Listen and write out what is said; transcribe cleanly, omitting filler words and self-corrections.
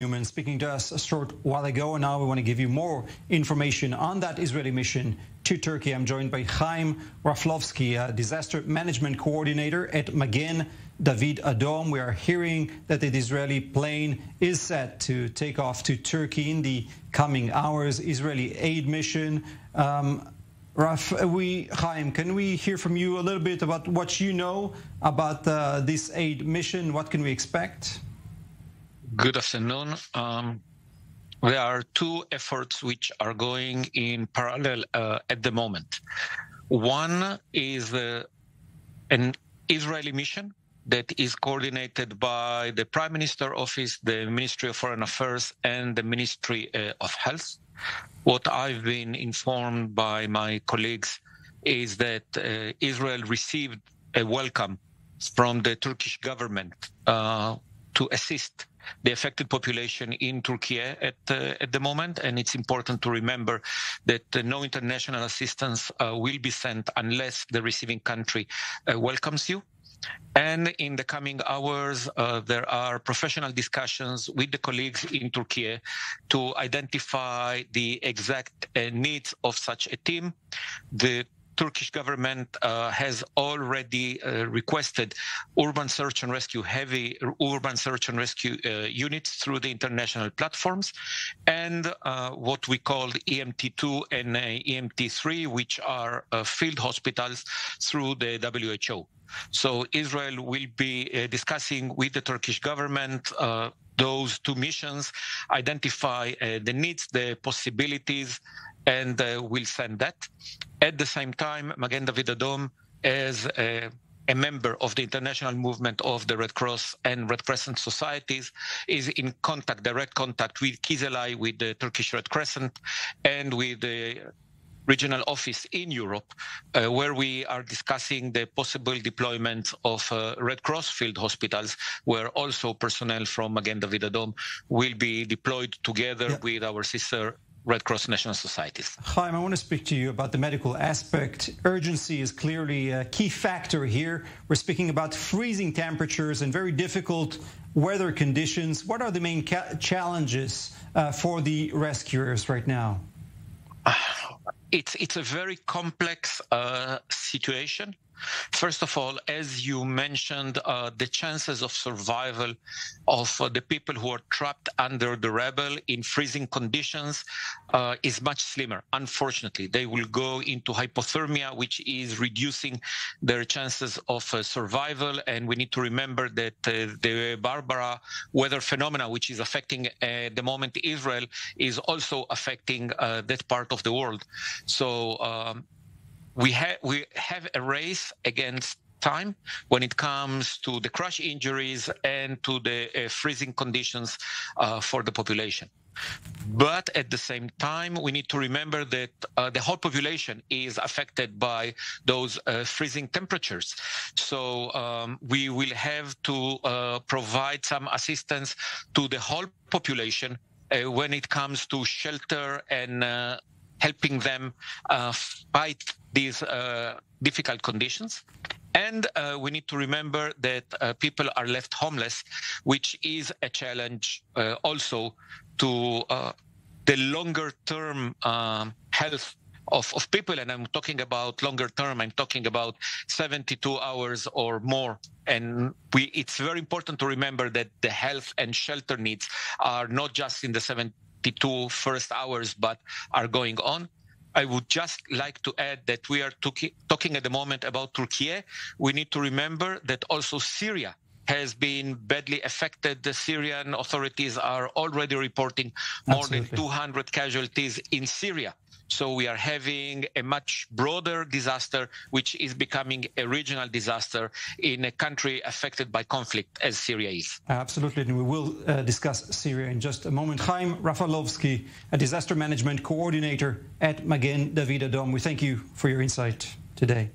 Newman speaking to us a short while ago, and now we want to give you more information on that Israeli mission to Turkey. I'm joined by Chaim Raflovsky, a disaster management coordinator at Magen David Adom. We are hearing that the Israeli plane is set to take off to Turkey in the coming hours. Israeli aid mission. Chaim, can we hear from you a little bit about what you know about this aid mission? What can we expect? Good afternoon. There are two efforts which are going in parallel at the moment. One is an Israeli mission that is coordinated by the Prime Minister Office, the Ministry of Foreign Affairs, and the Ministry of Health. What I've been informed by my colleagues is that Israel received a welcome from the Turkish government to assist the affected population in Turkey at the moment, and it's important to remember that no international assistance will be sent unless the receiving country welcomes you. And in the coming hours, there are professional discussions with the colleagues in Turkey to identify the exact needs of such a team. The Turkish government has already requested urban search and rescue, heavy urban search and rescue units through the international platforms, and what we call EMT2 and EMT3, which are field hospitals through the WHO. So Israel will be discussing with the Turkish government those two missions, identify the needs, the possibilities, and we'll send that. At the same time, Magen David Adom, as a member of the international movement of the Red Cross and Red Crescent societies, is in contact, direct contact with Kizilay, with the Turkish Red Crescent, and with the regional office in Europe, where we are discussing the possible deployment of Red Cross field hospitals, where also personnel from Magen David Adom will be deployed together with our sister Red Cross national societies. Chaim, I want to speak to you about the medical aspect. Urgency is clearly a key factor here. We're speaking about freezing temperatures and very difficult weather conditions. What are the main challenges for the rescuers right now? It's a very complex situation. First of all, as you mentioned, the chances of survival of the people who are trapped under the rubble in freezing conditions is much slimmer. Unfortunately, they will go into hypothermia, which is reducing their chances of survival. And we need to remember that the Barbara weather phenomena, which is affecting at the moment Israel, is also affecting that part of the world. So we have a race against time when it comes to the crash injuries and to the freezing conditions for the population. But at the same time, we need to remember that the whole population is affected by those freezing temperatures. So we will have to provide some assistance to the whole population when it comes to shelter and helping them fight these difficult conditions. And we need to remember that people are left homeless, which is a challenge also to the longer-term health of people. And I'm talking about longer term, I'm talking about 72 hours or more. And it's very important to remember that the health and shelter needs are not just in the 72 first hours, but are going on. I would just like to add that we are talking at the moment about Turkey. We need to remember that also Syria has been badly affected. The Syrian authorities are already reporting more than 200 casualties in Syria. So we are having a much broader disaster, which is becoming a regional disaster in a country affected by conflict, as Syria is. Absolutely, and we will discuss Syria in just a moment. Chaim Raflovsky, a disaster management coordinator at Magen David Adom. We thank you for your insight today.